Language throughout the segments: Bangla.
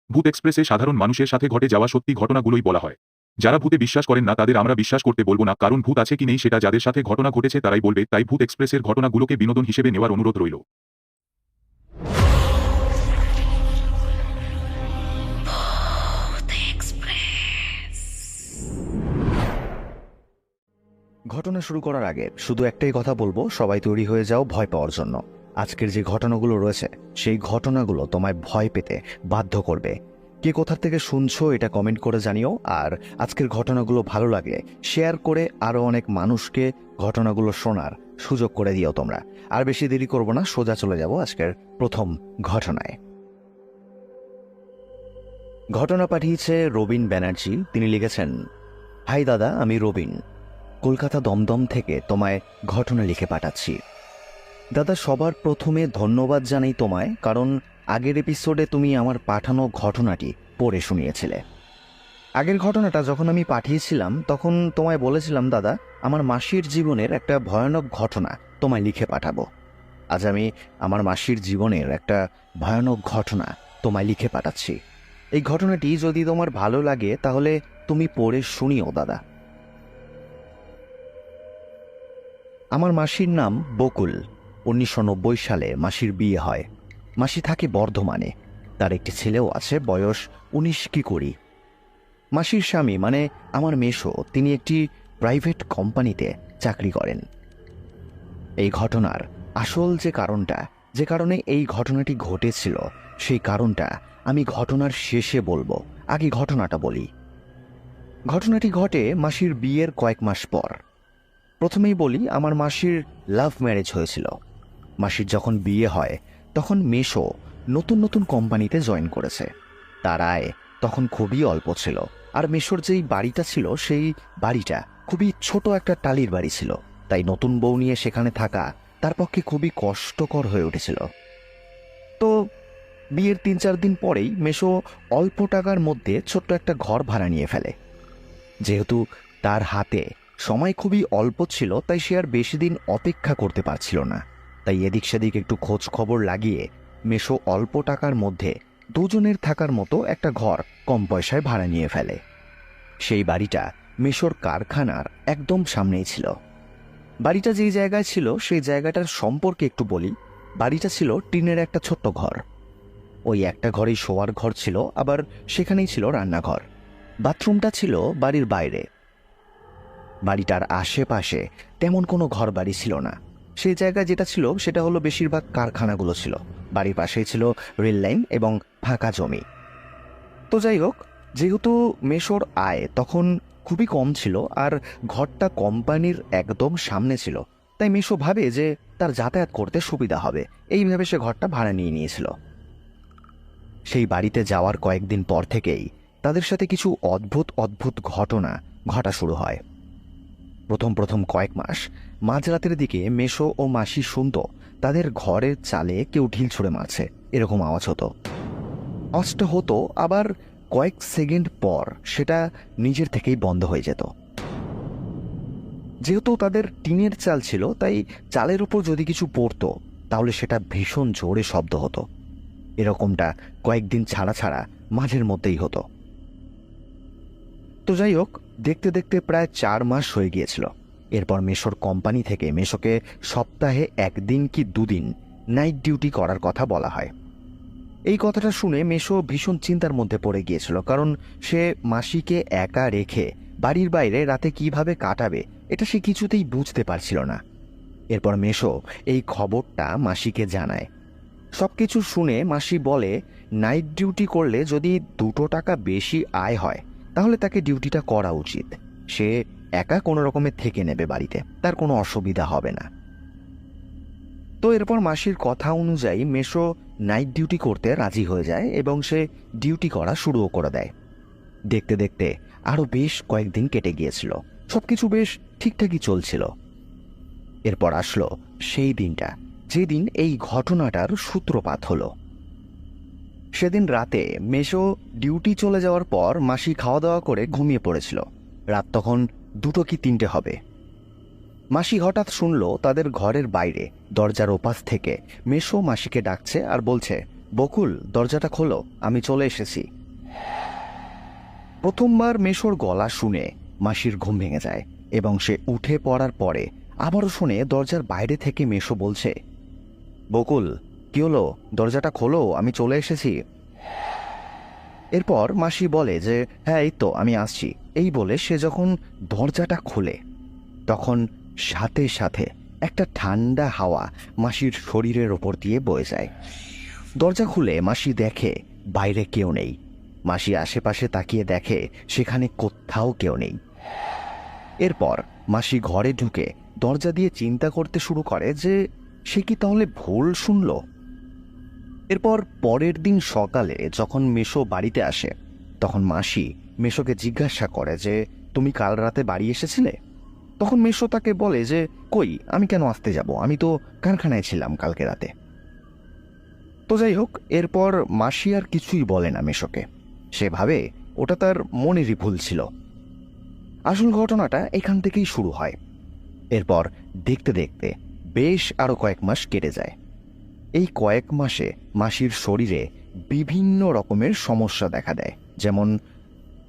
ভূত এক্সপ্রেসে সাধারণ মানুষের সাথে ঘটে যাওয়া সত্যি ঘটনাগুলোই বলা হয়। যারা ভূতে বিশ্বাস করেন না তাদের আমরা বিশ্বাস করতে বলবো না, কারণ ভূত আছে কি নেই সেটা যাদের সাথে ঘটনা ঘটেছে তারাই বলবে। তাই ভূত এক্সপ্রেসের ঘটনাগুলোকে বিনোদন হিসেবে নেওয়ার অনুরোধ রইল। ঘটনা শুরু করার আগে শুধু একটাই কথা বলবো, সবাই তৈরি হয়ে যাও ভয় পাওয়ার জন্য। আজকের যে ঘটনাগুলো রয়েছে সেই ঘটনাগুলো তোমায় ভয় পেতে বাধ্য করবে। কে কোথা থেকে শুনছো এটা কমেন্ট করে জানিও, আর আজকের ঘটনাগুলো ভালো লাগলে শেয়ার করে আরও অনেক মানুষকে ঘটনাগুলো শোনার সুযোগ করে দিও তোমরা। আর বেশি দেরি করব না, সোজা চলে যাব আজকের প্রথম ঘটনায়। ঘটনা পাঠিয়েছে রবিন ব্যানার্জি। তিনি লিখেছেন, হাই দাদা, আমি রবিন, কলকাতা দমদম থেকে তোমায় ঘটনা লিখে পাঠাচ্ছি। দাদা, সবার প্রথমে ধন্যবাদ জানাই তোমায়, কারণ আগের এপিসোডে তুমি আমার পাঠানো ঘটনাটি পড়ে শুনিয়েছিলে। আগের ঘটনাটা যখন আমি পাঠিয়েছিলাম তখন তোমায় বলেছিলাম, দাদা, আমার মাসির জীবনের একটা ভয়ানক ঘটনা তোমায় লিখে পাঠাবো। আজ আমি আমার মাসির জীবনের একটা ভয়ানক ঘটনা তোমায় লিখে পাঠাচ্ছি। এই ঘটনাটি যদি তোমার ভালো লাগে তাহলে তুমি পড়ে শুনিও দাদা। আমার মাসির নাম বকুল। 1990 সালে মাসির বিয়ে হয়। মাসি থাকে বর্ধমানে। তার একটি ছেলেও আছে, বয়স 19 কি কুড়ি। মাসির স্বামী মানে আমার মেসো, তিনি একটি প্রাইভেট কোম্পানিতে চাকরি করেন। এই ঘটনার আসল যে কারণে এই ঘটনাটি ঘটেছিল সেই কারণটা আমি ঘটনার শেষে বলবো। আগে ঘটনাটা বলি। ঘটনাটি ঘটে মাসির বিয়ের কয়েক মাস পর। প্রথমেই বলি, আমার মাসির লাভ ম্যারেজ হয়েছিল। মাসির যখন বিয়ে হয় তখন মেসো নতুন নতুন কোম্পানিতে জয়েন করেছে। তার আয় তখন খুবই অল্প ছিল, আর মেসোর যেই বাড়িটা ছিল সেই বাড়িটা খুবই ছোট একটা টালির বাড়ি ছিল। তাই নতুন বউ নিয়ে সেখানে থাকা তার পক্ষে খুবই কষ্টকর হয়ে উঠেছিল। তো বিয়ের 3-4 দিন পরেই মেসো অল্প টাকার মধ্যে ছোট্ট একটা ঘর ভাড়া নিয়ে ফেলে। যেহেতু তার হাতে সময় খুবই অল্প ছিল তাই সে আর বেশি দিন অপেক্ষা করতে পারছিল না। তাই এদিক সেদিক একটু খোঁজ খবর লাগিয়ে মেসো অল্প টাকার মধ্যে দুজনের থাকার মতো একটা ঘর কম পয়সায় ভাড়া নিয়ে ফেলে। সেই বাড়িটা মেসোর কারখানার একদম সামনেই ছিল। বাড়িটা যেই জায়গায় ছিল সেই জায়গাটার সম্পর্কে একটু বলি। বাড়িটা ছিল টিনের একটা ছোট্ট ঘর। ওই একটা ঘরেই শোয়ার ঘর ছিল, আবার সেখানেই ছিল রান্নাঘর। বাথরুমটা ছিল বাড়ির বাইরে। বাড়িটার আশেপাশে তেমন কোনো ঘর বাড়ি ছিল না। সেই জায়গায় যেটা ছিল সেটা হলো বেশিরভাগ কারখানাগুলো ছিল। বাড়ির পাশেই ছিল রেল লাইন এবং ফাঁকা জমি। তো যাই হোক, যেহেতু মেসোর আয় তখন খুবই কম ছিল আর ঘরটা কোম্পানির একদম সামনে ছিল, তাই মেসো ভাবে যে তার যাতায়াত করতে সুবিধা হবে, এইভাবে সে ঘরটা ভাড়া নিয়ে নিয়েছিল। সেই বাড়িতে যাওয়ার কয়েকদিন পর থেকেই তাদের সাথে কিছু অদ্ভুত অদ্ভুত ঘটনা ঘটা শুরু হয়। প্রথম কয়েক মাস মাঝরাতের দিকে মেসো ও মাসি শুনত তাদের ঘরের চালে কেউ ঢিল ছুঁড়ে মারছে, এরকম আওয়াজ হতো। আওয়াজটা হতো, আবার কয়েক সেকেন্ড পর সেটা নিজের থেকেই বন্ধ হয়ে যেত। যেহেতু তাদের টিনের চাল ছিল তাই চালের উপর যদি কিছু পড়তো তাহলে সেটা ভীষণ জোরে শব্দ হতো। এরকমটা কয়েকদিন ছাড়া ছাড়া মাঝের মধ্যেই হতো। তো যাই হোক, দেখতে দেখতে প্রায় 4 মাস হয়ে গিয়েছিল। এরপর মেসোর কোম্পানি থেকে মেসোকে সপ্তাহে 1 দিন কি 2 দিন নাইট ডিউটি করার কথা বলা হয়। এই কথাটা শুনে মেসো ভীষণ চিন্তার মধ্যে পড়ে গিয়েছিল, কারণ সে মাসিকে একা রেখে বাড়ির বাইরে রাতে কিভাবে কাটাবে এটা সে কিছুতেই বুঝতে পারছিল না। এরপর মেসো এই খবরটা মাসিকে জানায়। সবকিছু শুনে মাসি বলে, নাইট ডিউটি করলে যদি 2 টাকা বেশি আয় হয় তাহলে তাকে ডিউটিটা করা উচিত। সে একা কোনো রকমে থেকে নেবে বাড়িতে, তার কোনো অসুবিধা হবে না। তো এরপর মাসির কথা অনুযায়ী মেসো নাইট ডিউটি করতে রাজি হয়ে যায় এবং সে ডিউটি করা শুরুও করে দেয়। দেখতে দেখতে আরও বেশ কয়েকদিন কেটে গিয়েছিল, সবকিছু বেশ ঠিকঠাকই চলছিল। এরপর আসলো সেই দিনটা যেদিন এই ঘটনাটার সূত্রপাত হলো। সেদিন রাতে মেসো ডিউটি চলে যাওয়ার পর মাসি খাওয়া দাওয়া করে ঘুমিয়ে পড়েছিল। রাত তখন 2 কি 3টে হবে। মাসি হঠাৎ শুনল তাদের ঘরের বাইরে দরজার ওপাশ থেকে মেসো মাসিকে ডাকছে আর বলছে, বকুল, দরজাটা খোলো, আমি চলে এসেছি। প্রথমবার মেশোর গলা শুনে মাসির ঘুম ভেঙে যায় এবং সে উঠে পড়ার পরে আবারও শুনে দরজার বাইরে থেকে মেশো বলছে, বকুল, কি হলো, দরজাটা খোলো, আমি চলে এসেছি। এরপর মাসি বলে যে হ্যাঁ, এই তো আমি আসছি। এই বলে সে যখন দরজাটা খোলে তখন সাথে সাথে একটা ঠান্ডা হাওয়া মাসির শরীরের ওপর দিয়ে বয়ে যায়। দরজা খুলে মাসি দেখে বাইরে কেউ নেই। মাসি আশেপাশে তাকিয়ে দেখে সেখানে কোথাও কেউ নেই। এরপর মাসি ঘরে ঢুকে দরজা দিয়ে চিন্তা করতে শুরু করে যে সে কি তাহলে ভুল শুনল। এরপর পরের দিন সকালে যখন মেশো বাড়িতে আসে তখন মাসি মেশোকে জিজ্ঞাসা করে যে তুমি কাল রাতে বাড়ি এসেছিলে? তখন মেশো তাকে বলে যে কই, আমি কেন আসতে যাব, আমি তো কারখানায় ছিলাম কালকে রাতে। তো যাই হোক, এরপর মাসি আর কিছুই বলে না মেশোকে। সে ভাবে ওটা তার মনেরই ভুল ছিল। আসল ঘটনাটা এখান থেকেই শুরু হয়। এরপর দেখতে দেখতে বেশ আরো কয়েক মাস কেটে যায়। এই কয়েক মাসে মাসির শরীরে বিভিন্ন রকমের সমস্যা দেখা দেয়। যেমন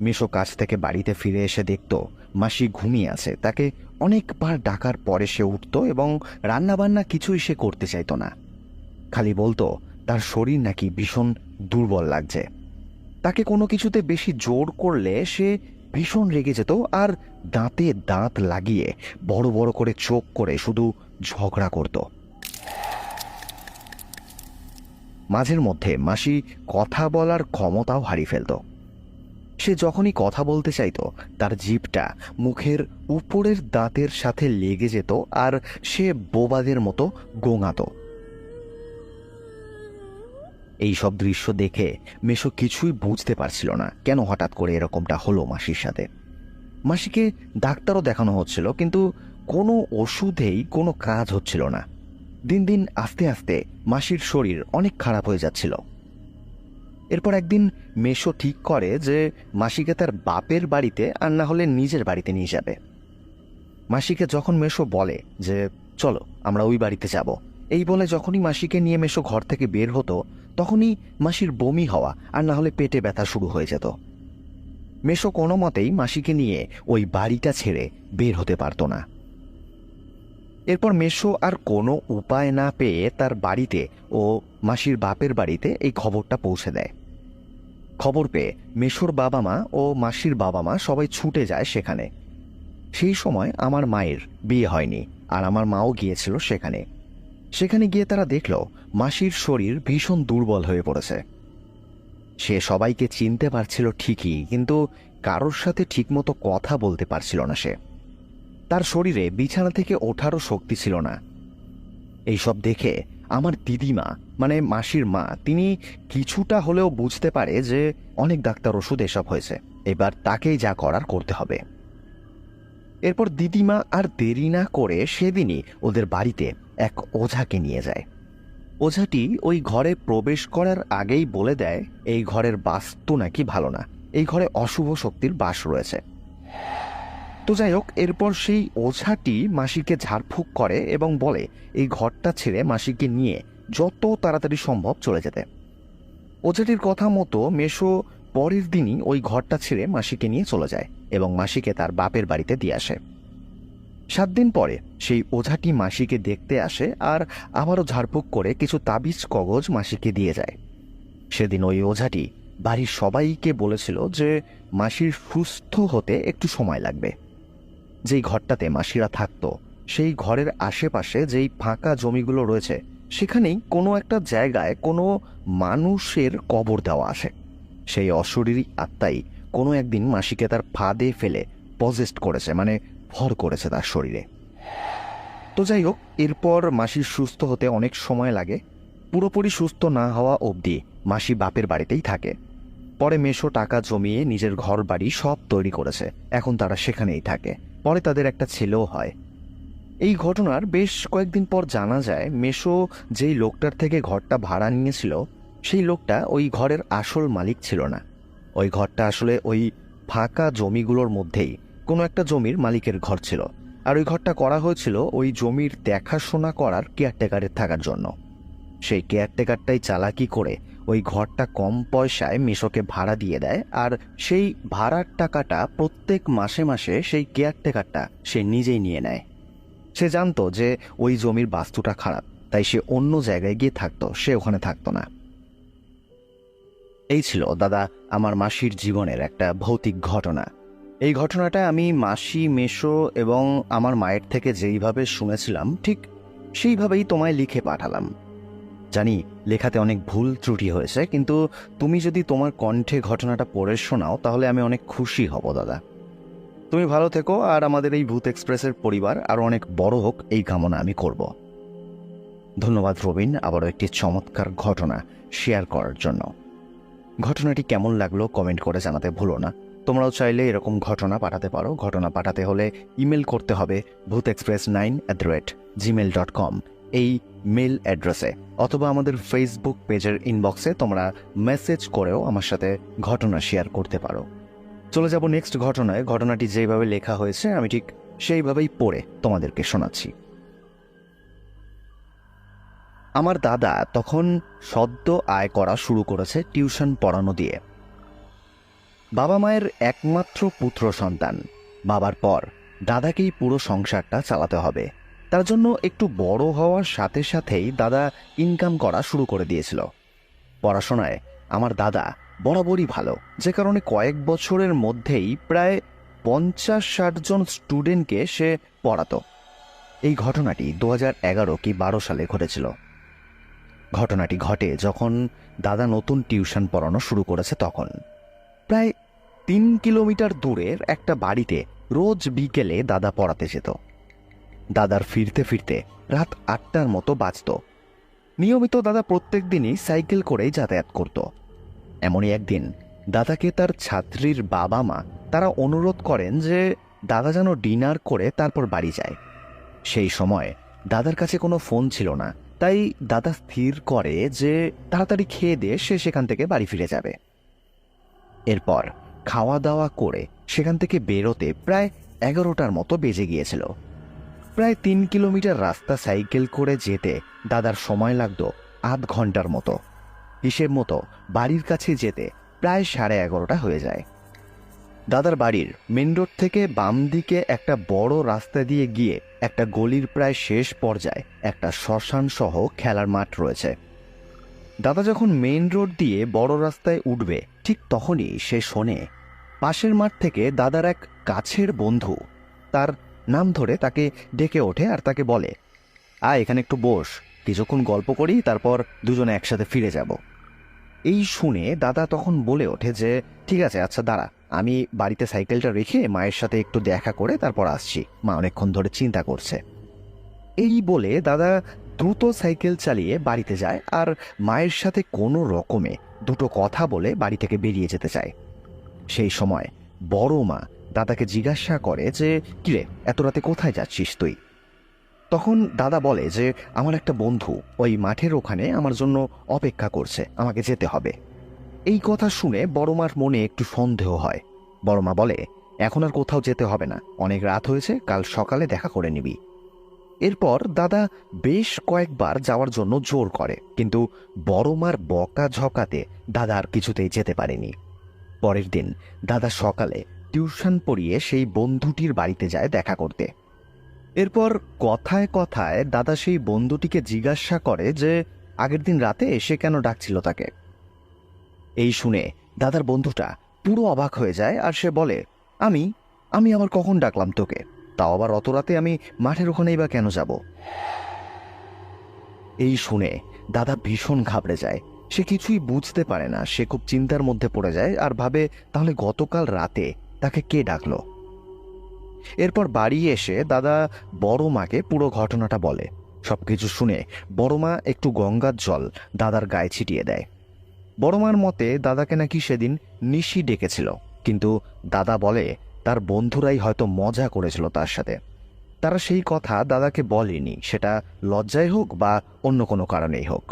মেশো কাজ থেকে বাড়িতে ফিরে এসে দেখত মাসি ঘুমিয়ে আছে। তাকে অনেকবার ডাকার পরে সে উঠত এবং রান্নাবান্না কিছুই সে করতে চাইত না। খালি বলতো তার শরীর নাকি ভীষণ দুর্বল লাগছে। তাকে কোনো কিছুতে বেশি জোর করলে সে ভীষণ রেগে যেত আর দাঁতে দাঁত লাগিয়ে বড় বড় করে চোখ করে শুধু ঝগড়া করত। মাঝের মধ্যে মাসি কথা বলার ক্ষমতাও হারিয়ে ফেলত। সে যখনই কথা বলতে চাইত তার জিভটা মুখের উপরের দাঁতের সাথে লেগে যেত আর সে বোবাদের মতো গোঙাত। এই সব দৃশ্য দেখে মেশো কিছুই বুঝতে পারছিল না কেন হঠাৎ করে এরকমটা হলো মাসির সাথে। মাসিকে ডাক্তারও দেখানো হচ্ছিল, কিন্তু কোনো ওষুধেই কোনো কাজ হচ্ছিল না। দিন দিন আস্তে আস্তে মাসির শরীর অনেক খারাপ হয়ে যাচ্ছিল। এরপর একদিন মেশো ঠিক করে যে মাসিকে তার বাপের বাড়িতে আর না হলে নিজের বাড়িতে নিয়ে যাবে। মাসিকে যখন মেশো বলে যে চলো আমরা ওই বাড়িতে যাব, এই বলে যখনই মাসিকে নিয়ে মেশো ঘর থেকে বের হতো তখনই মাসির বমি হওয়া আর না হলে পেটে ব্যথা শুরু হয়ে যেত। মেশো কোনো মতেই মাসিকে নিয়ে ওই বাড়িটা ছেড়ে বের হতে পারত না। এরপর মেশো আর কোনো উপায় না পেয়ে তার বাড়িতে ও মাসির বাপের বাড়িতে এই খবরটা পৌঁছে দেয়। খবর পেয়ে মেশোর বাবা মা ও মাসির বাবা মা সবাই ছুটে যায় সেখানে। সেই সময় আমার মায়ের বিয়ে হয়নি আর আমার মাও গিয়েছিল সেখানে। সেখানে গিয়ে তারা দেখল মাসির শরীর ভীষণ দুর্বল হয়ে পড়েছে। সে সবাইকে চিনতে পারছিল ঠিকই, কিন্তু কারোর সাথে ঠিকমতো কথা বলতে পারছিল না। সে তার শরীরে বিছানা থেকে ওঠারও শক্তি ছিল না। এইসব দেখে আমার দিদিমা মানে মাসির মা, তিনি কিছুটা হলেও বুঝতে পারে যে অনেক ডাক্তার ওষুধ এসব হয়েছে, এবার তাকেই যা করার করতে হবে। এরপর দিদিমা আর দেরি না করে সেদিনই ওদের বাড়িতে এক ওঝাকে নিয়ে যায়। ওঝাটি ওই ঘরে প্রবেশ করার আগেই বলে দেয় এই ঘরের বাস্তু নাকি ভালো না, এই ঘরে অশুভ শক্তির বাস রয়েছে। তো যাই হোক, এরপর সেই ওঝাটি মাসিকে ঝাড়ফুঁক করে এবং বলে এই ঘরটা ছেড়ে মাসিকে নিয়ে যত তাড়াতাড়ি সম্ভব চলে যেতে। ওঝাটির কথা মতো মেশো পরের দিনই ওই ঘরটা ছেড়ে মাসিকে নিয়ে চলে যায় এবং মাসিকে তার বাপের বাড়িতে দিয়ে আসে। 7 দিন পরে সেই ওঝাটি মাসিকে দেখতে আসে আর আবারও ঝাড়ফুঁক করে কিছু তাবিজ কগজ মাসিকে দিয়ে যায়। সেদিন ওই ওঝাটি বাড়ির সবাইকে বলেছিল যে মাসির সুস্থ হতে একটু সময় লাগবে। যেই ঘরটাতে মাসিরা থাকতো সেই ঘরের আশেপাশে যেই ফাঁকা জমিগুলো রয়েছে সেখানেই কোনো একটা জায়গায় কোনো মানুষের কবর দেওয়া আছে। সেই অশরীরী আত্মাই কোনো একদিন মাসিকে তার ফাঁদে ফেলে পজেস্ট করেছে, মানে ভর করেছে তার শরীরে। তো যাই হোক, এরপর মাসির সুস্থ হতে অনেক সময় লাগে। পুরোপুরি সুস্থ না হওয়া অবধি মাসি বাপের বাড়িতেই থাকে। পরে মেশো টাকা জমিয়ে নিজের ঘর বাড়ি সব তৈরি করেছে, এখন তারা সেখানেই থাকে। পরে তাদের একটা ছেলেও হয়। এই ঘটনার বেশ কয়েকদিন পর জানা যায় মেশো যেই লোকটার থেকে ঘরটা ভাড়া নিয়েছিল সেই লোকটা ওই ঘরের আসল মালিক ছিল না। ওই ঘরটা আসলে ওই ফাঁকা জমিগুলোর মধ্যেই কোনো একটা জমির মালিকের ঘর ছিল, আর ওই ঘরটা করা হয়েছিল ওই জমির দেখাশোনা করার কেয়ারটেকারের থাকার জন্য। সেই কেয়ারটেকারটাই চালাকি করে ওই ঘরটা কম পয়সায় মেশোকে ভাড়া দিয়ে দেয়, আর সেই ভাড়ার টাকাটা প্রত্যেক মাসে মাসে সেই কেয়ারটেকারটা সে নিজেই নিয়ে নেয়। সে জানতো যে ওই জমির বাস্তুটা খারাপ, তাই সে অন্য জায়গায় গিয়ে থাকতো, সে ওখানে থাকতো না। এই ছিল দাদা আমার মাসির জীবনের একটা ভৌতিক ঘটনা। এই ঘটনাটা আমি মাসি, মেশো এবং আমার মায়ের থেকে যেইভাবে শুনেছিলাম ঠিক সেইভাবেই তোমায় লিখে পাঠালাম। জানি লেখাতে অনেক ভুল ত্রুটি হয়েছে, কিন্তু তুমি যদি তোমার কণ্ঠে ঘটনাটা পড়ে শোনাও তাহলে আমি অনেক খুশি হব দাদা। তুমি ভালো থেকো, আর আমাদের এই ভূত এক্সপ্রেসের পরিবার আরও অনেক বড় হোক এই কামনা আমি করব। ধন্যবাদ রবিন, আবারও একটি চমৎকার ঘটনা শেয়ার করার জন্য। ঘটনাটি কেমন লাগলো কমেন্ট করে জানাতে ভুলো না। তোমরাও চাইলে এরকম ঘটনা পাঠাতে পারো। ঘটনা পাঠাতে হলে ইমেল করতে হবে bhuthexpress9@gmail.com এই মেল অ্যাড্রেসে, অথবা আমাদের ফেসবুক পেজের ইনবক্সে তোমরা মেসেজ করেও আমার সাথে ঘটনা শেয়ার করতে পারো। চলে যাব নেক্সট ঘটনায়। ঘটনাটি যেভাবে লেখা হয়েছে আমি ঠিক সেইভাবেই পড়ে তোমাদেরকে শোনাচ্ছি। আমার দাদা তখন সদ্য আয় করা শুরু করেছে টিউশন পড়ানো দিয়ে। বাবা মায়ের একমাত্র পুত্র সন্তান। বাবার পর দাদাকেই পুরো সংসারটা চালাতে হবে। তার জন্য একটু বড় হওয়ার সাথে সাথেই দাদা ইনকাম করা শুরু করে দিয়েছিল। পড়াশোনায় আমার দাদা বরাবরই ভালো, যে কারণে কয়েক বছরের মধ্যেই প্রায় 50-60 জন স্টুডেন্টকে সে পড়াতো। এই ঘটনাটি 2011 কি 12 সালে ঘটেছিল। ঘটনাটি ঘটে যখন দাদা নতুন টিউশন পড়ানো শুরু করেছে। তখন প্রায় 3 কিলোমিটার দূরের একটা বাড়িতে রোজ বিকেলে দাদা পড়াতে যেত। দাদার ফিরতে ফিরতে রাত 8টার মতো বাজত। নিয়মিত দাদা প্রত্যেক দিনই সাইকেল করেই যাতায়াত করত। এমনই একদিন দাদাকে তার ছাত্রীর বাবা মা তারা অনুরোধ করেন যে দাদা যেন ডিনার করে তারপর বাড়ি যায়। সেই সময় দাদার কাছে কোনো ফোন ছিল না, তাই দাদা স্থির করে যে তাড়াতাড়ি খেয়ে দিয়ে সে সেখান থেকে বাড়ি ফিরে যাবে। এরপর খাওয়া দাওয়া করে সেখান থেকে বেরোতে প্রায় 11টার মতো বেজে গিয়েছিল। প্রায় 3 কিলোমিটার রাস্তা সাইকেল করে যেতে দাদার সময় লাগতো আধ ঘন্টার মতো। হিসেব মতো বাড়ির কাছে যেতে প্রায় 11:30 হয়ে যায়। দাদার বাড়ির মেন রোড থেকে বাম দিকে একটা বড় রাস্তা দিয়ে গিয়ে একটা গলির প্রায় শেষ পর্যায়ে একটা শ্মশান সহ খেলার মাঠ রয়েছে। দাদা যখন মেইন রোড দিয়ে বড় রাস্তায় উঠবে ঠিক তখনই সে শোনে পাশের মাঠ থেকে দাদার এক কাছের বন্ধু তার নাম ধরে তাকে ডেকে ওঠে আর তাকে বলে, এখানে একটু বস, কিছুক্ষণ গল্প করি, তারপর দুজনে একসাথে ফিরে যাব। এই শুনে দাদা তখন বলে ওঠে যে ঠিক আছে, আচ্ছা দাঁড়া, আমি বাড়িতে সাইকেলটা রেখে মায়ের সাথে একটু দেখা করে তারপর আসছি, মা অনেকক্ষণ ধরে চিন্তা করছে। এই বলে দাদা দ্রুত সাইকেল চালিয়ে বাড়িতে যায় আর মায়ের সাথে কোনো রকমে দুটো কথা বলে বাড়ি থেকে বেরিয়ে যেতে চায়। সেই সময় বড় মা দাদাকে জিজ্ঞাসা করে যে কিরে, এত রাতে কোথায় যাচ্ছিস তুই? তখন দাদা বলে যে আমার একটা বন্ধু ওই মাঠের ওখানে আমার জন্য অপেক্ষা করছে, আমাকে যেতে হবে। এই কথা শুনে বড় মার মনে একটু সন্দেহ হয়। বড় মা বলে, এখন আর কোথাও যেতে হবে না, অনেক রাত হয়েছে, কাল সকালে দেখা করে নিবি। এরপর দাদা বেশ কয়েকবার যাওয়ার জন্য জোর করে, কিন্তু বড় মার বকা ঝকাতে দাদা আর কিছুতেই যেতে পারেনি। পরের দিন দাদা সকালে টিউশন পড়িয়ে সেই বন্ধুটির বাড়িতে যায় দেখা করতে। এরপর কথায় কথায় দাদা সেই বন্ধুটিকে জিজ্ঞাসা করে যে আগের দিন রাতে এসে কেন ডাকছিল তাকে। এই শুনে দাদার বন্ধুটা পুরো অবাক হয়ে যায় আর সে বলে, আমি আমি আবার কখন ডাকলাম তোকে? তাও আবার অত রাতে আমি মাঠের ওখানেই বা কেন যাব? এই শুনে দাদা ভীষণ ঘাবড়ে যায়। সে কিছুই বুঝতে পারে না, সে খুব চিন্তার মধ্যে পড়ে যায় আর ভাবে তাহলে গতকাল রাতে তাকে কে ডাকলো। এরপর বাড়ি এসে দাদা বড় মাকে পুরো ঘটনাটা বলে। সবকিছু শুনে বড় মা একটু গঙ্গার জল দাদার গায়ে ছিটিয়ে দেয়। বড় মার মতে দাদাকে নাকি সেদিন নিশি ডেকেছিল, কিন্তু দাদা বলে তার বন্ধুরাই হয়তো মজা করেছিল তার সাথে। তারা সেই কথা দাদাকে বলেনি, সেটা লজ্জায় হোক বা অন্য কোনো কারণেই হোক।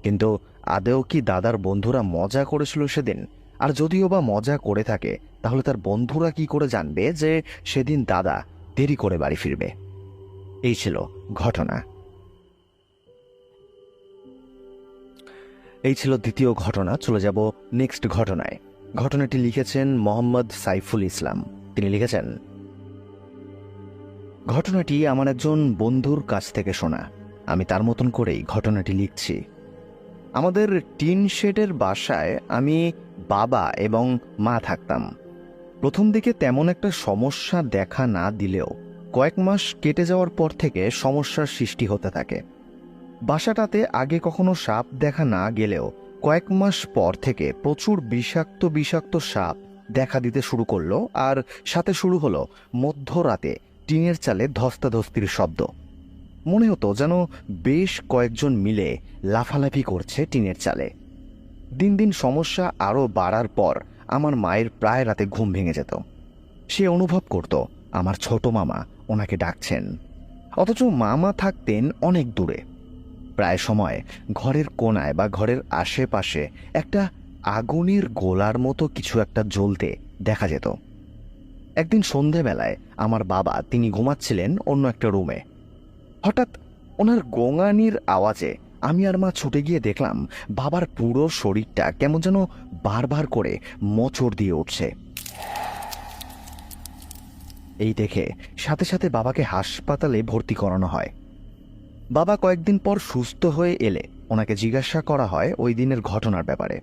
কিন্তু আদেও কি দাদার বন্ধুরা মজা করেছিল সেদিন? আর যদিও বা মজা করে থাকে, তাহলে তার বন্ধুরা কি করে জানবে যে সেদিন দাদা দেরি করে বাড়ি ফিরবে? এই ছিল ঘটনা। এই ছিল দ্বিতীয় ঘটনা। চলে যাব নেক্সট ঘটনায়। ঘটনাটি লিখেছেন মোহাম্মদ সাইফুল ইসলাম। তিনি লিখেছেন, ঘটনাটি আমার একজন বন্ধুর কাছ থেকে শোনা। আমি তার মতন করেই ঘটনাটি লিখছি। আমাদের টিন শেডের বাসায় আমি, বাবা এবং মা থাকতাম। প্রথম দিকে তেমন একটা সমস্যা দেখা না দিলেও কয়েক মাস কেটে যাওয়ার পর থেকে সমস্যার সৃষ্টি হতে থাকে। বাসাটাতে আগে কখনো সাপ দেখা না গেলেও কয়েক মাস পর থেকে প্রচুর বিষাক্ত বিষাক্ত সাপ দেখা দিতে শুরু করলো, আর সাথে শুরু হলো মধ্যরাতে টিনের চালে ধস্তাধস্তির শব্দ। মনে হতো যেন বেশ কয়েকজন মিলে লাফালাফি করছে টিনের চালে। দিন দিন সমস্যা আরও বাড়ার পর আমার মায়ের প্রায় রাতে ঘুম ভেঙে যেত। সে অনুভব করত আমার ছোট মামা ওনাকে ডাকছেন, অথচ মামা থাকতেন অনেক দূরে। প্রায় সময় ঘরের কোণায় বা ঘরের আশেপাশে একটা আগুনের গোলার মতো কিছু একটা জ্বলতে দেখা যেত। একদিন সন্ধেবেলায় আমার বাবা, তিনি ঘুমাচ্ছিলেন অন্য একটা রুমে। হঠাৎ ওনার গোঙানির আওয়াজে আমি আর মা ছুটে গিয়ে দেখলাম বাবার পুরো শরীরটা কেমন যেন বারবার করে মোচড় দিয়ে উঠছে। এই দেখে সাথে সাথে বাবাকে হাসপাতালে ভর্তি করানো হয়। বাবা কয়েকদিন পর সুস্থ হয়ে এলে ওনাকে জিজ্ঞাসা করা হয় ওই দিনের ঘটনার ব্যাপারে।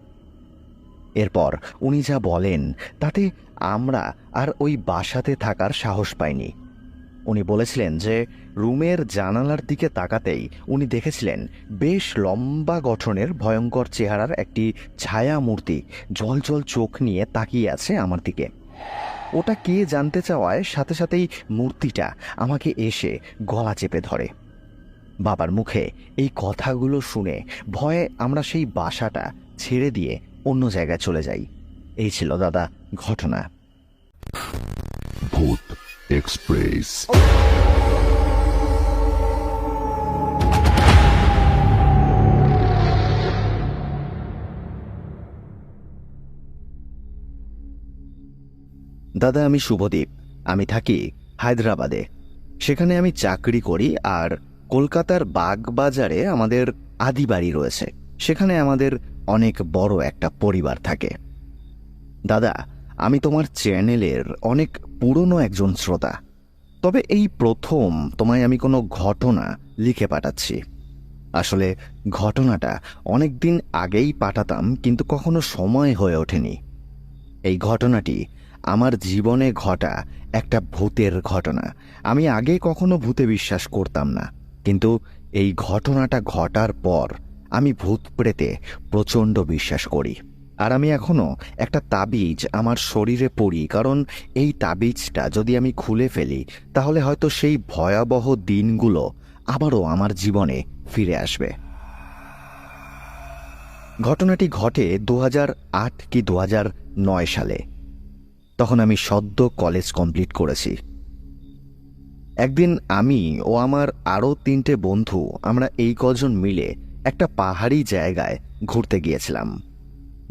এরপর উনি যা বলেন তাতে আমরা আর ওই বাসাতে থাকার সাহস পাইনি। উনি বলেছিলেন যে রুমের জানালার দিকে তাকাতেই উনি দেখেছিলেন বেশ লম্বা গঠনের ভয়ঙ্কর চেহারার একটি ছায়া মূর্তি জলজল চোখ নিয়ে তাকিয়ে আছে আমার দিকে। ওটা কে জানতে চাওয়ায় সাথে সাথেই মূর্তিটা আমাকে এসে গলা চেপে ধরে। বাবার মুখে এই কথাগুলো শুনে ভয়ে আমরা সেই বাসাটা ছেড়ে দিয়ে অন্য জায়গায় চলে যাই। এই ছিল দাদা ঘটনা। ভূত এক্সপ্রেস। দাদা, আমি শুভদীপ। আমি থাকি হায়দ্রাবাদে। সেখানে আমি চাকরি করি, আর কলকাতার বাগবাজারে আমাদের আদি বাড়ি রয়েছে। সেখানে আমাদের অনেক বড় একটা পরিবার থাকে। দাদা, আমি তোমার চ্যানেলের অনেক পুরনো একজন শ্রোতা। তবে এই প্রথম তোমায় আমি কোনো ঘটনা লিখে পাঠাচ্ছি। আসলে ঘটনাটা অনেক দিন আগেই পাঠাতাম, কিন্তু কখনো সময় হয়ে ওঠেনি। এই ঘটনাটি আমার জীবনে ঘটা একটা ভূতের ঘটনা। আমি আগে কখনো ভূতে বিশ্বাস করতাম না, কিন্তু এই ঘটনাটা ঘটার পর আমি ভূত প্রেতে প্রচণ্ড বিশ্বাস করি। আর আমি এখনো একটা তাবিজ আমার শরীরে পরি, কারণ এই তাবিজটা যদি আমি খুলে ফেলি তাহলে হয়তো সেই ভয়াবহ দিনগুলো আবারও আমার জীবনে ফিরে আসবে। ঘটনাটি ঘটে 2008 কি 2009 সালে। তখন আমি সদ্য কলেজ কমপ্লিট করেছি। একদিন আমি ও আমার আরও 3টে বন্ধু, আমরা এই কজন মিলে একটা পাহাড়ি জায়গায় ঘুরতে গিয়েছিলাম।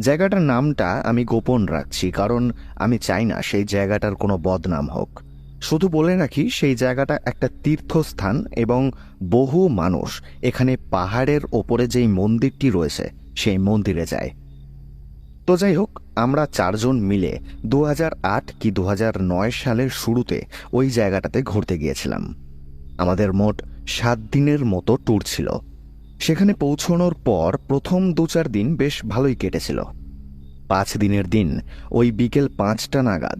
জায়গাটার নামটা আমি গোপন রাখছি, কারণ আমি চাই না সেই জায়গাটার কোনো বদনাম হোক। শুধু বলে রাখি, সেই জায়গাটা একটা তীর্থস্থান এবং বহু মানুষ এখানে পাহাড়ের ওপরে যেই মন্দিরটি রয়েছে সেই মন্দিরে যায়। তো যাই হোক, আমরা 4 জন মিলে 2008 কি 2009 সালের শুরুতে ওই জায়গাটাতে ঘুরতে গিয়েছিলাম। আমাদের মোট 7 দিনের মতো ট্যুর ছিল। সেখানে পৌঁছানোর পর প্রথম 2-4 দিন বেশ ভালোই কেটেছিল। 5 দিনের দিন ওই বিকেল 5টা নাগাদ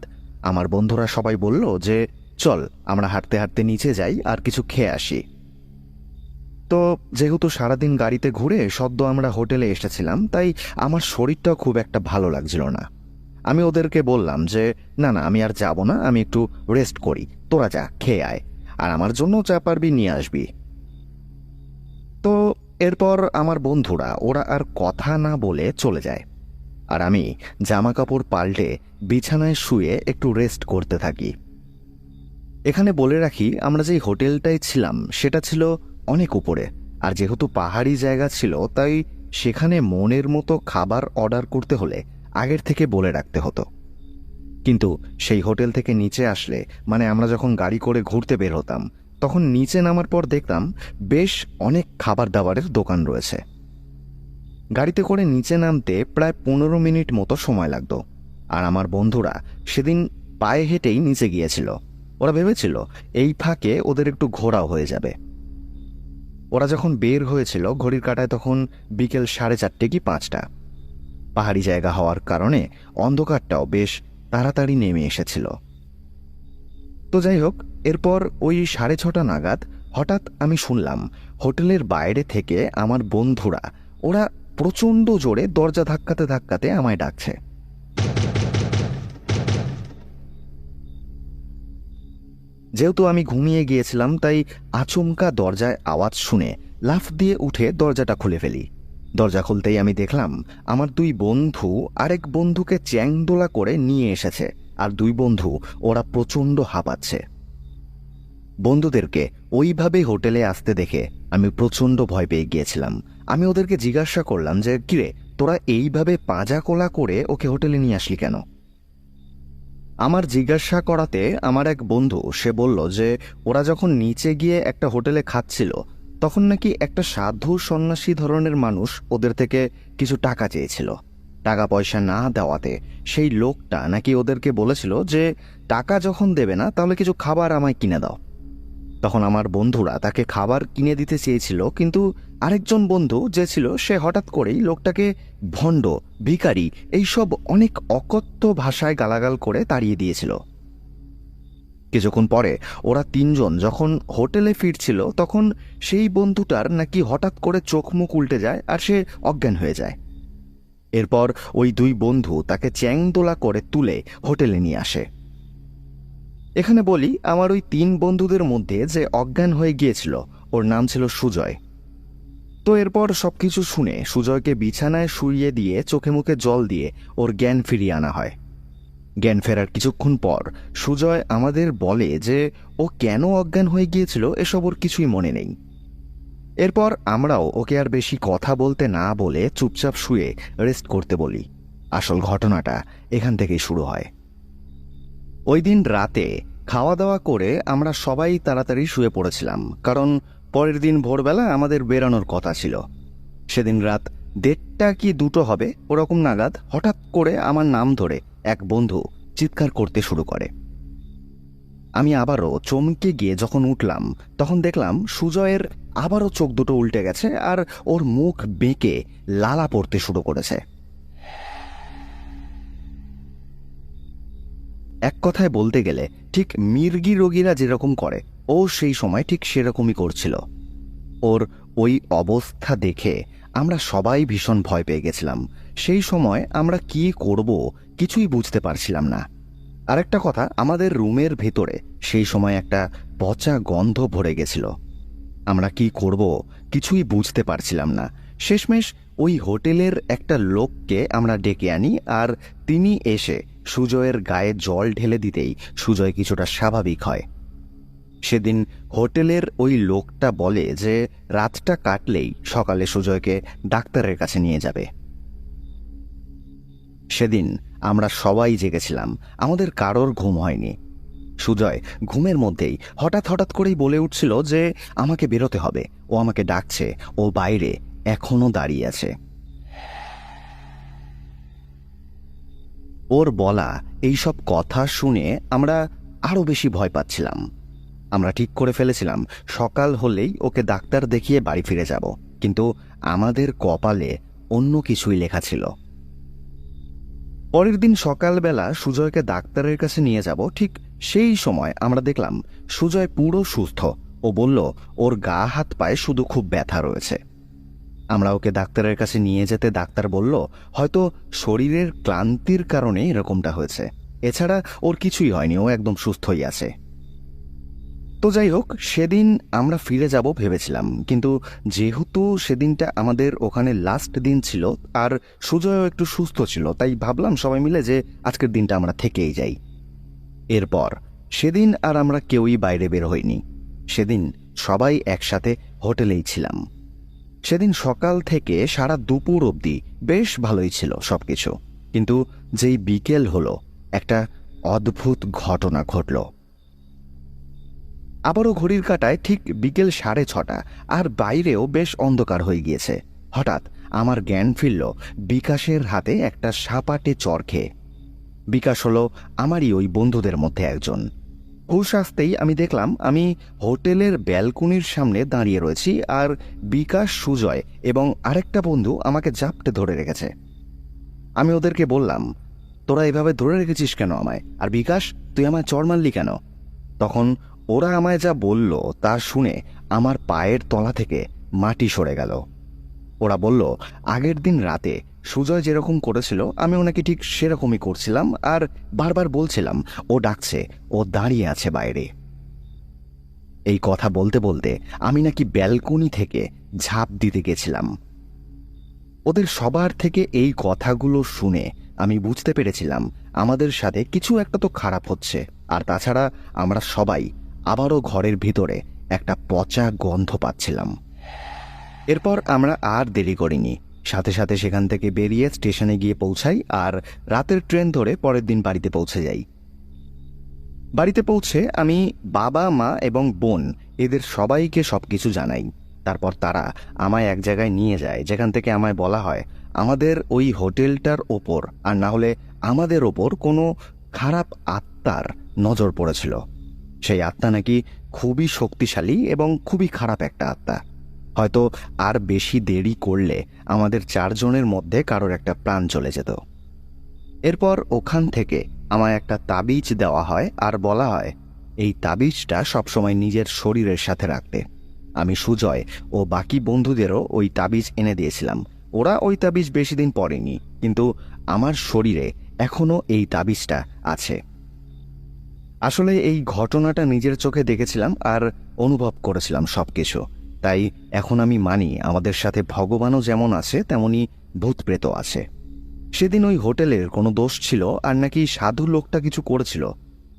আমার বন্ধুরা সবাই বলল যে চল আমরা হাঁটতে হাঁটতে নিচে যাই আর কিছু খেয়ে আসি। তো যেহেতু সারাদিন গাড়িতে ঘুরে সদ্য আমরা হোটেলে এসেছিলাম, তাই আমার শরীরটাও খুব একটা ভালো লাগছিল না। আমি ওদেরকে বললাম যে না না, আমি আর যাব না, আমি একটু রেস্ট করি, তোরা যা খেয়ে আয়, আর আমার জন্য যা পারবি নিয়ে আসবি। তো এরপর আমার বন্ধুরা ওরা আর কথা না বলে চলে যায়, আর আমি জামা কাপড় পাল্টে বিছানায় শুয়ে একটু রেস্ট করতে থাকি। এখানে বলে রাখি, আমরা যেই হোটেলটায় ছিলাম সেটা ছিল অনেক উপরে, আর যেহেতু পাহাড়ি জায়গা ছিল তাই সেখানে মনের মতো খাবার অর্ডার করতে হলে আগের থেকে বলে রাখতে হতো। কিন্তু সেই হোটেল থেকে নিচে আসলে, মানে আমরা যখন গাড়ি করে ঘুরতে বের হতাম, তখন নিচে নামার পর দেখতাম বেশ অনেক খাবার দাবারের দোকান রয়েছে। গাড়িতে করে নিচে নামতে প্রায় 15 মিনিট মতো সময় লাগতো। আর আমার বন্ধুরা সেদিন পায়ে হেঁটেই নিচে গিয়েছিল। ওরা ভেবেছিল এই ফাঁকে ওদের একটু ঘোরাও হয়ে যাবে। ওরা যখন বের হয়েছিল ঘড়ির কাঁটায় তখন বিকেল 4:30 কি 5টা। পাহাড়ি জায়গা হওয়ার কারণে অন্ধকারটাও বেশ তাড়াতাড়ি নেমে এসেছিল। তো যাই হোক, এরপর ওই 6:30 নাগাদ হঠাৎ আমি শুনলাম হোটেলের বাইরে থেকে আমার বন্ধুরা ওরা প্রচণ্ড জোরে দরজা ধাক্কাতে ধাক্কাতে আমায় ডাকছে। যেহেতু আমি ঘুমিয়ে গিয়েছিলাম তাই আচমকা দরজায় আওয়াজ শুনে লাফ দিয়ে উঠে দরজাটা খুলে ফেলি। দরজা খুলতেই আমি দেখলাম আমার 2 বন্ধু আরেক বন্ধুকে চ্যাংদোলা করে নিয়ে এসেছে, আর 2 বন্ধু ওরা প্রচণ্ড হাঁপাচ্ছে। বন্ধুদেরকে ওইভাবে হোটেলে আসতে দেখে আমি প্রচণ্ড ভয় পেয়ে গিয়েছিলাম। আমি ওদেরকে জিজ্ঞাসা করলাম যে কিরে, তোরা এইভাবে পাঁজা কোলা করে ওকে হোটেলে নিয়ে আসলি কেন? আমার জিজ্ঞাসা করাতে আমার এক বন্ধু সে বলল যে ওরা যখন নিচে গিয়ে একটা হোটেলে খাচ্ছিল তখন নাকি একটা সাধু সন্ন্যাসী ধরনের মানুষ ওদের থেকে কিছু টাকা চেয়েছিল। টাকা পয়সা না দেওয়াতে সেই লোকটা নাকি ওদেরকে বলেছিল যে টাকা যখন দেবে না তাহলে কিছু খাবার আমায় কিনে দাও। তখন আমার বন্ধুরা তাকে খাবার কিনে দিতে চেয়েছিল, কিন্তু আরেকজন বন্ধু যে ছিল সে হঠাৎ করেই লোকটাকে ভণ্ড, ভিখারি এইসব অনেক অকথ্য ভাষায় গালাগাল করে তাড়িয়ে দিয়েছিল। কিছুক্ষণ পরে ওরা 3 জন যখন হোটেলে ফিরছিল তখন সেই বন্ধুটার নাকি হঠাৎ করে চোখ মুখ উল্টে যায় আর সে অজ্ঞান হয়ে যায়। এরপর ওই 2 বন্ধু তাকে চ্যাংদোলা করে তুলে হোটেলে নিয়ে আসে। এখানে বলি, আমার ওই 3 বন্ধুদের মধ্যে যে অজ্ঞান হয়ে গিয়েছিল ওর নাম ছিল সুজয়। তো এরপর সবকিছু শুনে সুজয়কে বিছানায় শুইয়ে দিয়ে চোখে মুখে জল দিয়ে ওর জ্ঞান ফিরিয়ে আনা হয়। জ্ঞান ফেরার কিছুক্ষণ পর সুজয় আমাদের বলে যে ও কেন অজ্ঞান হয়ে গিয়েছিল এসব ওর কিছুই মনে নেই। এরপর আমরাও ওকে আর বেশি কথা বলতে না বলে চুপচাপ শুয়ে রেস্ট করতে বলি। আসল ঘটনাটা এখান থেকেই শুরু হয়। ওই দিন রাতে খাওয়া দাওয়া করে আমরা সবাই তাড়াতাড়ি শুয়ে পড়েছিলাম, কারণ পরের দিন ভোরবেলা আমাদের বেরানোর কথা ছিল। সেদিন রাত 1:30 কি 2টো হবে ওরকম নাগাদ হঠাৎ করে আমার নাম ধরে এক বন্ধু চিৎকার করতে শুরু করে। আমি আবারও চমকে গিয়ে যখন উঠলাম তখন দেখলাম সুজয়ের আবারও চোখ দুটো উল্টে গেছে আর ওর মুখ বেঁকে লালা পড়তে শুরু করেছে। এক কথায় বলতে গেলে ঠিক মির্গি রোগীরা যেরকম করে ও সেই সময় ঠিক সেরকমই করছিল। ওর ওই অবস্থা দেখে আমরা সবাই ভীষণ ভয় পেয়ে গেছিলাম। সেই সময় আমরা কি করব কিছুই বুঝতে পারছিলাম না। আরেকটা কথা, আমাদের রুমের ভেতরে সেই সময় একটা পচা গন্ধ ভরে গেছিল। আমরা কি করব কিছুই বুঝতে পারছিলাম না। শেষমেশ ওই হোটেলের একটা লোককে আমরা ডেকে আনি, আর তিনি এসে সুজয়ের গায়ে জল ঢেলে দিতেই সুজয় কিছুটা স্বাভাবিক হয়। সেদিন হোটেলের ওই লোকটা বলে যে রাতটা কাটলেই সকালে সুজয়কে ডাক্তারের কাছে নিয়ে যাবে। সেদিন আমরা সবাই জেগেছিলাম, আমাদের কারোর ঘুম হয়নি। সুজয় ঘুমের মধ্যেই হঠাৎ হঠাৎ করেই বলে উঠছিল যে আমাকে বেরোতে হবে, ও আমাকে ডাকছে, ও বাইরে এখনো দাঁড়িয়ে আছে। ওর বলা এইসব কথা শুনে আমরা আরো বেশি ভয় পাচ্ছিলাম। আমরা ঠিক করে ফেলেছিলাম সকাল হলেই ওকে ডাক্তার দেখিয়ে বাড়ি ফিরে যাব, কিন্তু আমাদের কপালে অন্য কিছুই লেখা ছিল। পরের দিন সকালবেলা সুজয়কে ডাক্তারের কাছে নিয়ে যাব, ঠিক সেই সময় আমরা দেখলাম সুজয় পুরো সুস্থ। ও বলল ওর গা হাত পায়ে শুধু খুব ব্যথা রয়েছে। আমরা ওকে ডাক্তারের কাছে নিয়ে যেতে ডাক্তার বলল হয়তো শরীরের ক্লান্তির কারণে এরকমটা হয়েছে, এছাড়া ওর কিছুই হয়নি, ও একদম সুস্থই আছে। তো যাই হোক, সেদিন আমরা ফিরে যাব ভেবেছিলাম, কিন্তু যেহেতু সেদিনটা আমাদের ওখানে লাস্ট দিন ছিল আর সুজয়ও একটু সুস্থ ছিল, তাই ভাবলাম সবাই মিলে যে আজকের দিনটা আমরা থেকেই যাই। এরপর সেদিন আর আমরা কেউই বাইরে বের হইনি। সেদিন সবাই একসাথে হোটেলেই ছিলাম। সেদিন সকাল থেকে সারা দুপুর অবধি বেশ ভালোই ছিল সবকিছু, কিন্তু যেই বিকেল হলো একটা অদ্ভুত ঘটনা ঘটল। আবারও ঘড়ির কাঁটায় ঠিক বিকেল 6:30, আর বাইরেও বেশ অন্ধকার হয়ে গিয়েছে। হঠাৎ আমার জ্ঞান ফিরল বিকাশের হাতে একটা সাপাটে চর খেয়ে। বিকাশ হলো আমারই ওই বন্ধুদের মধ্যে একজন। হুশ আসতেই আমি দেখলাম আমি হোটেলের ব্যালকনির সামনে দাঁড়িয়ে রয়েছি, আর বিকাশ, সুজয় এবং আরেকটা বন্ধু আমাকে জাপটে ধরে রেখেছে। আমি ওদেরকে বললাম, তোরা এভাবে ধরে রেখেছিস কেন আমায়? আর বিকাশ, তুই আমায় চড় মারলি কেন? তখন ওরা আমায় যা বলল তা শুনে আমার পায়ের তলা থেকে মাটি সরে গেল। ওরা বলল, আগের দিন রাতে সুজয় যেরকম করেছিল আমিও নাকি ঠিক সেরকমই করছিলাম, আর বারবার বলছিলাম ও ডাকছে, ও দাঁড়িয়ে আছে বাইরে। এই কথা বলতে বলতে আমি নাকি ব্যালকনি থেকে ঝাঁপ দিতে গেছিলাম। ওদের সবার থেকে এই কথাগুলো শুনে আমি বুঝতে পেরেছিলাম আমাদের সাথে কিছু একটা তো খারাপ হচ্ছে, আর তাছাড়া আমরা সবাই আবারও ঘরের ভিতরে একটা পচা গন্ধ পাচ্ছিলাম। এরপর আমরা আর দেরি করিনি, সাথে সাথে সেখান থেকে বেরিয়ে স্টেশনে গিয়ে পৌঁছাই, আর রাতের ট্রেন ধরে পরের দিন বাড়িতে পৌঁছে যাই। বাড়িতে পৌঁছে আমি বাবা, মা এবং বোন এদের সবাইকে সবকিছু জানাই। তারপর তারা আমায় এক জায়গায় নিয়ে যায়, যেখান থেকে আমায় বলা হয় আমাদের ওই হোটেলটার ওপর, আর না হলে আমাদের ওপর কোনো খারাপ আত্মার নজর পড়েছিল। সেই আত্মা নাকি খুবই শক্তিশালী এবং খুবই খারাপ একটা আত্মা। হয়তো আর বেশি দেরি করলে আমাদের 4 জনের মধ্যে কারোর একটা প্রাণ চলে যেত। এরপর ওখান থেকে আমায় একটা তাবিজ দেওয়া হয়, আর বলা হয় এই তাবিজটা সবসময় নিজের শরীরের সাথে রাখতে। আমি সুজয় ও বাকি বন্ধুদেরও ওই তাবিজ এনে দিয়েছিলাম। ওরা ওই তাবিজ বেশি দিন পরেনি, কিন্তু আমার শরীরে এখনও এই তাবিজটা আছে। আসলে এই ঘটনাটা নিজের চোখে দেখেছিলাম আর অনুভব করেছিলাম সবকিছু। তাই এখন আমি মানি আমাদের সাথে ভগবানও যেমন আছে তেমনি ভূতপ্রেত আছে। সেদিন ওই হোটেলের কোনো দোষ ছিল, আর নাকি সাধু লোকটা কিছু করেছিল,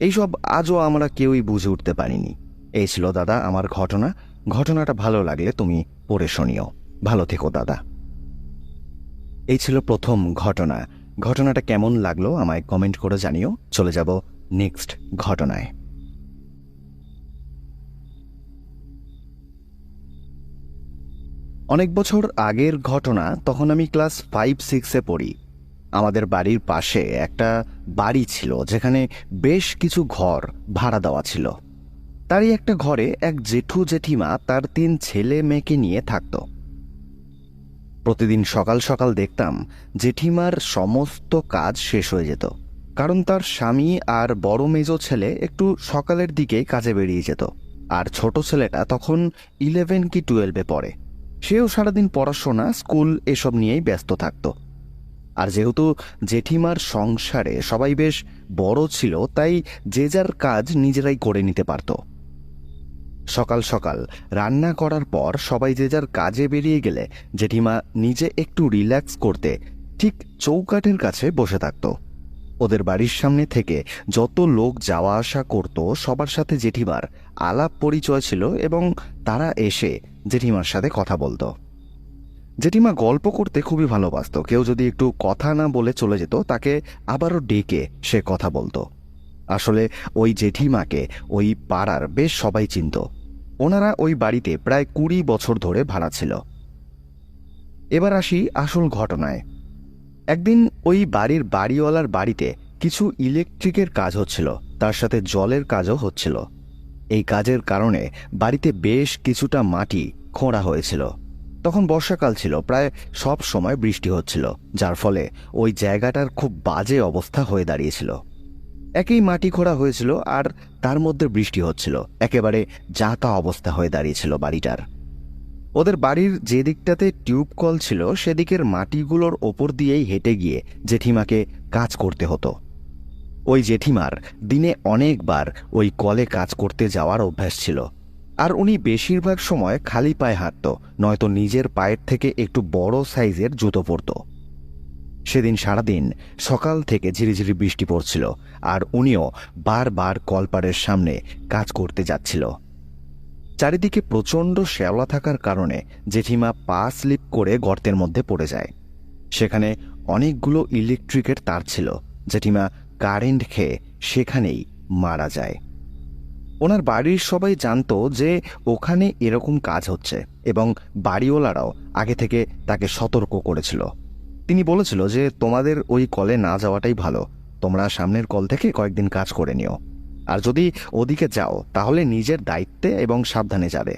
এইসব আজও আমরা কেউই বুঝে উঠতে পারিনি। এই ছিল দাদা আমার ঘটনা। ঘটনাটা ভালো লাগলে তুমি পড়ে শোনিও। ভালো থেকো দাদা। এই ছিল প্রথম ঘটনা। ঘটনাটা কেমন লাগলো আমায় কমেন্ট করে জানিও। চলে যাব নেক্সট ঘটনায়। অনেক বছর আগের ঘটনা। তখন আমি ক্লাস 5-6-এ পড়ি। আমাদের বাড়ির পাশে একটা বাড়ি ছিল, যেখানে বেশ কিছু ঘর ভাড়া দেওয়া ছিল। তারই একটা ঘরে এক জেঠু জেঠিমা তার 3 ছেলে মেয়েকে নিয়ে থাকত। প্রতিদিন সকাল সকাল দেখতাম জেঠিমার সমস্ত কাজ শেষ হয়ে যেত, কারণ তার স্বামী আর বড় মেজো ছেলে একটু সকালের দিকে কাজে বেরিয়ে যেত, আর ছোট ছেলেটা তখন 11 কি 12-এ পড়ে। সেও সারাদিন পড়াশোনা, স্কুল এসব নিয়েই ব্যস্ত থাকত। আর যেহেতু জেঠিমার সংসারে সবাই বেশ বড় ছিল, তাই যে যার কাজ নিজেরাই করে নিতে পারত। সকাল সকাল রান্না করার পর সবাই যে যার কাজে বেরিয়ে গেলে জেঠিমা নিজে একটু রিল্যাক্স করতে ঠিক চৌকাঠের কাছে বসে থাকত। ওদের বাড়ির সামনে থেকে যত লোক যাওয়া আসা করত সবার সাথে জেঠিমার আলাপ পরিচয় ছিল, এবং তারা এসে জেঠিমার সাথে কথা বলতো। জেঠিমা গল্প করতে খুবই ভালোবাসত। কেউ যদি একটু কথা না বলে চলে যেত, তাকে আবারও ডেকে সে কথা বলতো। আসলে ওই জেঠিমাকে ওই পাড়ার বেশ সবাই চিনত। ওনারা ওই বাড়িতে প্রায় 20 বছর ধরে ভাড়া ছিল। এবার আসি আসল ঘটনায়। একদিন ওই বাড়ির বাড়িওয়ালার বাড়িতে কিছু ইলেকট্রিকের কাজ হচ্ছিল, তার সাথে জলের কাজও হচ্ছিল। এই কাজের কারণে বাড়িতে বেশ কিছুটা মাটি খোঁড়া হয়েছিল। তখন বর্ষাকাল ছিল, প্রায় সব সময় বৃষ্টি হচ্ছিল, যার ফলে ওই জায়গাটার খুব বাজে অবস্থা হয়ে দাঁড়িয়েছিল। একই মাটি খোঁড়া হয়েছিল, আর তার মধ্যে বৃষ্টি হচ্ছিল। একেবারে যাতা অবস্থা হয়ে দাঁড়িয়েছিল বাড়িটার। ওদের বাড়ির যে দিকটাতে টিউব কল ছিল সেদিকের মাটিগুলোর ওপর দিয়েই হেঁটে গিয়ে জেঠিমাকে কাজ করতে হতো। ওই জেঠিমার দিনে অনেকবার ওই কলে কাজ করতে যাওয়ার অভ্যাস ছিল, আর উনি বেশিরভাগ সময় খালি পায়ে হাঁটত, নয়তো নিজের পায়ের থেকে একটু বড় সাইজের জুতো পরত। সেদিন সারাদিন সকাল থেকে ঝিরিঝিরি বৃষ্টি পড়ছিল, আর উনিও বারবার কলপাড়ের সামনে কাজ করতে যাচ্ছিল। চারিদিকে প্রচণ্ড শ্যাওলা থাকার কারণে জেঠিমা পা স্লিপ করে গর্তের মধ্যে পড়ে যায়। সেখানে অনেকগুলো ইলেকট্রিকের তার ছিল। জেঠিমা কারেন্ট খেয়ে সেখানেই মারা যায়। ওনার বাড়ির সবাই জানতো যে ওখানে এরকম কাজ হচ্ছে এবং বাড়িওয়ালারাও আগে থেকে তাকে সতর্ক করেছিল। তিনি বলেছিল যে তোমাদের ওই কলে না যাওয়াটাই ভালো, তোমরা সামনের কল থেকে কয়েকদিন কাজ করে নিও, আর যদি ওদিকে যাও তাহলে নিজের দায়িত্বে এবং সাবধানে যাবে।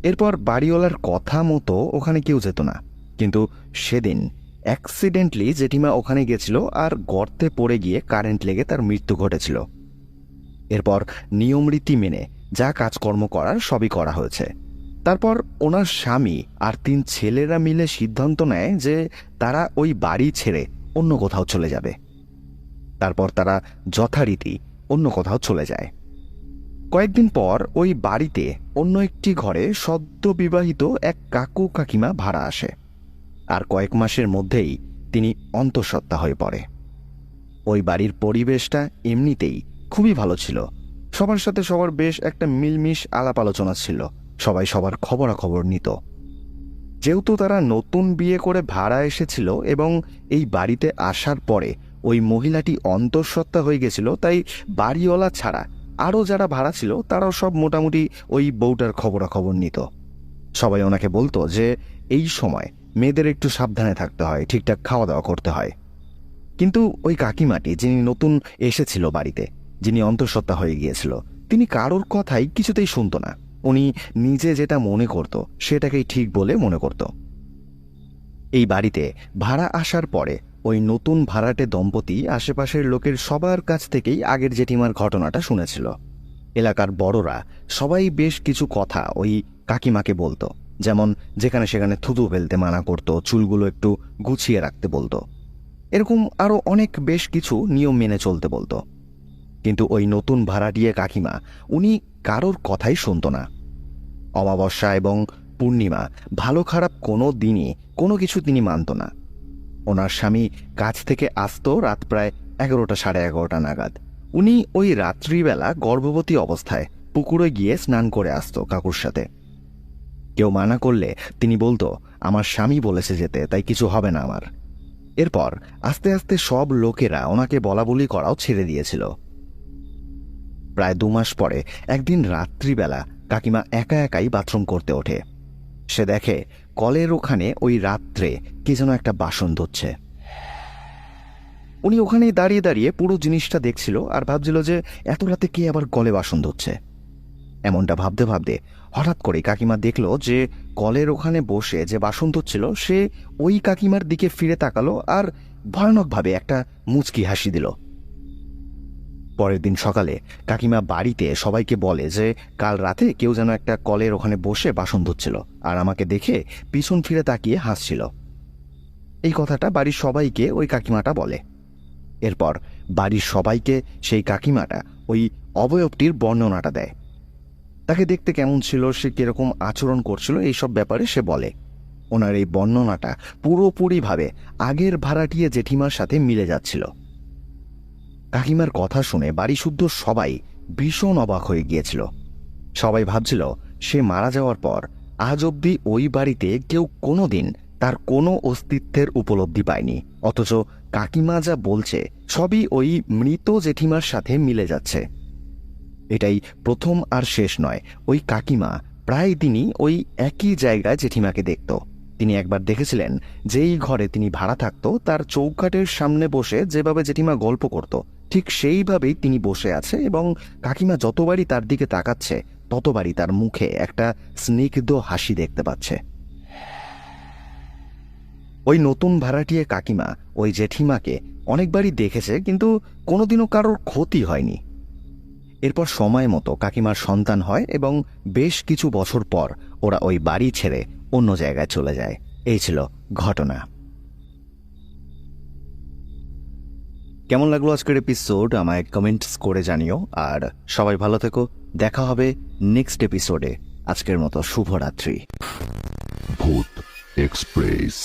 এরপর বাড়িওয়ালার কথা মতো ওখানে কেউ যেত না, কিন্তু সেদিন অ্যাক্সিডেন্টলি জেঠিমা ওখানে গেছিল আর গর্তে পড়ে গিয়ে কারেন্ট লেগে তার মৃত্যু ঘটেছিল। এরপর নিয়ম রীতি মেনে যা কাজকর্ম করার সবই করা হয়েছে। তারপর ওনার স্বামী আর 3 ছেলেরা মিলে সিদ্ধান্ত নেয় যে তারা ওই বাড়ি ছেড়ে অন্য কোথাও চলে যাবে। তারপর তারা যথারীতি অন্য কোথাও চলে যায়। কয়েকদিন পর ওই বাড়িতে অন্য একটি ঘরে সদ্য বিবাহিত এক কাকু কাকিমা ভাড়া আসে, আর কয়েক মাসের মধ্যেই তিনি অন্তঃসত্ত্বা হয়ে পড়ে। ওই বাড়ির পরিবেশটা এমনিতেই খুবই ভালো ছিল, সবার সাথে সবার বেশ একটা মিলমিশ আলাপ আলোচনা ছিল, সবাই সবার খবরাখবর নিত। যেহেতু তারা নতুন বিয়ে করে ভাড়া এসেছিল এবং এই বাড়িতে আসার পরে ওই মহিলাটি অন্তঃসত্ত্বা হয়ে গেছিল, তাই বাড়িওয়ালা ছাড়া আরও যারা ভাড়া ছিল তারাও সব মোটামুটি ওই বউটার খবরাখবর নিত। সবাই ওনাকে বলতো যে এই সময় মেয়েদের একটু সাবধানে থাকতে হয়, ঠিকঠাক খাওয়া দাওয়া করতে হয়। কিন্তু ওই কাকিমাটি, যিনি নতুন এসেছিল বাড়িতে, যিনি অন্তঃসত্ত্বা হয়ে গিয়েছিল, তিনি কারোর কথাই কিছুতেই শুনত না। উনি নিজে যেটা মনে করত সেটাকেই ঠিক বলে মনে করত। এই বাড়িতে ভাড়া আসার পরে ওই নতুন ভাড়াটে দম্পতি আশেপাশের লোকের সবার কাছ থেকেই আগের জেঠিমার ঘটনাটা শুনেছিল। এলাকার বড়রা সবাই বেশ কিছু কথা ওই কাকিমাকে বলতো, যেমন যেখানে সেখানে থুতু ফেলতে মানা করত, চুলগুলো একটু গুছিয়ে রাখতে বলতো, এরকম আরও অনেক বেশ কিছু নিয়ম মেনে চলতে বলতো। কিন্তু ওই নতুন ভাড়াটিয়ে কাকিমা, উনি কারোর কথাই শুনত না। অমাবস্যা এবং পূর্ণিমা, ভালো খারাপ কোনো দিনই কোনো কিছু তিনি মানত না। ওনার স্বামী কাজ থেকে আসতো রাত প্রায় 11টা সাড়ে 11টা নাগাদ। উনি ওই রাত্রিবেলা গর্ভবতী অবস্থায় পুকুরে গিয়ে স্নান করে আসতো কাকুর সাথে। কেউ মানা করলে তিনি বলতো, আমার স্বামী বলেছে যেতে, তাই কিছু হবে না আমার। এরপর আস্তে আস্তে সব লোকেরা ওনাকে বলাবলি করাও ছেড়ে দিয়েছিল। প্রায় 2 মাস পরে একদিন রাত্রিবেলা কাকিমা একা একাই বাথরুম করতে ওঠে। সে দেখে কলের ওখানে ওই রাত্রে কে যেন একটা বাসন ধুচ্ছে। উনি ওখানেই দাঁড়িয়ে দাঁড়িয়ে পুরো জিনিসটা দেখছিল আর ভাবছিল যে এত রাতে কে আবার কলে বাসন ধুচ্ছে। এমনটা ভাবতে ভাবতে হঠাৎ করে কাকিমা দেখল যে কলের ওখানে বসে যে বাসন ধুচ্ছিল সে ওই কাকিমার দিকে ফিরে তাকালো আর ভয়ানকভাবে একটা মুচকি হাসি দিল। পরের দিন সকালে কাকিমা বাড়িতে সবাইকে বলে যে কাল রাতে কেউ যেন একটা কলের ওখানে বসে বাসন ধুচ্ছিল আর আমাকে দেখে পিছন ফিরে তাকিয়ে হাসছিল। এই কথাটা বাড়ির সবাইকে ওই কাকিমাটা বলে। এরপর বাড়ির সবাইকে সেই কাকিমাটা ওই অবয়বটির বর্ণনাটা দেয়। তাকে দেখতে কেমন ছিল, সে কিরকম আচরণ করছিল, এইসব ব্যাপারে সে বলে। ওনার এই বর্ণনাটা পুরোপুরিভাবে আগের ভাড়াটিয়ে জেঠিমার সাথে মিলে যাচ্ছিল। কাকিমার কথা শুনে বাড়ি শুদ্ধ সবাই ভীষণ অবাক হয়ে গিয়েছিল। সবাই ভাবছিল সে মারা যাওয়ার পর আজ অবধি ওই বাড়িতে কেউ কোনোদিন তার কোনো অস্তিত্বের উপলব্ধি পায়নি, অথচ কাকিমা যা বলছে সবই ওই মৃত জেঠিমার সাথে মিলে যাচ্ছে। এটাই প্রথম আর শেষ নয়, ওই কাকিমা প্রায় দিনই ওই একই জায়গায় জেঠিমাকে দেখত। তিনি একবার দেখেছিলেন যেই ঘরে তিনি ভাড়া থাকত তার চৌকাঠের সামনে বসে যেভাবে জেঠিমা গল্প করত ঠিক সেইভাবেই তিনি বসে আছে এবং কাকিমা যতবারই তার দিকে তাকাচ্ছে ততবারই তার মুখে একটা স্নিগ্ধ হাসি দেখতে পাচ্ছে। ওই নতুন ভাড়াটিয়ে কাকিমা ওই জেঠিমাকে অনেকবারই দেখেছে, কিন্তু কোনোদিনও কারোর ক্ষতি হয়নি। এরপর সময় মতো কাকিমার সন্তান হয় এবং বেশ কিছু বছর পর ওরা ওই বাড়ি ছেড়ে অন্য জায়গায় চলে যায়। এই ছিল ঘটনা। কেমন লাগলো আজকের এপিসোড আমায় কমেন্টস করে জানিও, আর সবাই ভালো থেকো। দেখা হবে নেক্সট এপিসোডে। আজকের মতো শুভরাত্রি। ভূত এক্সপ্রেস।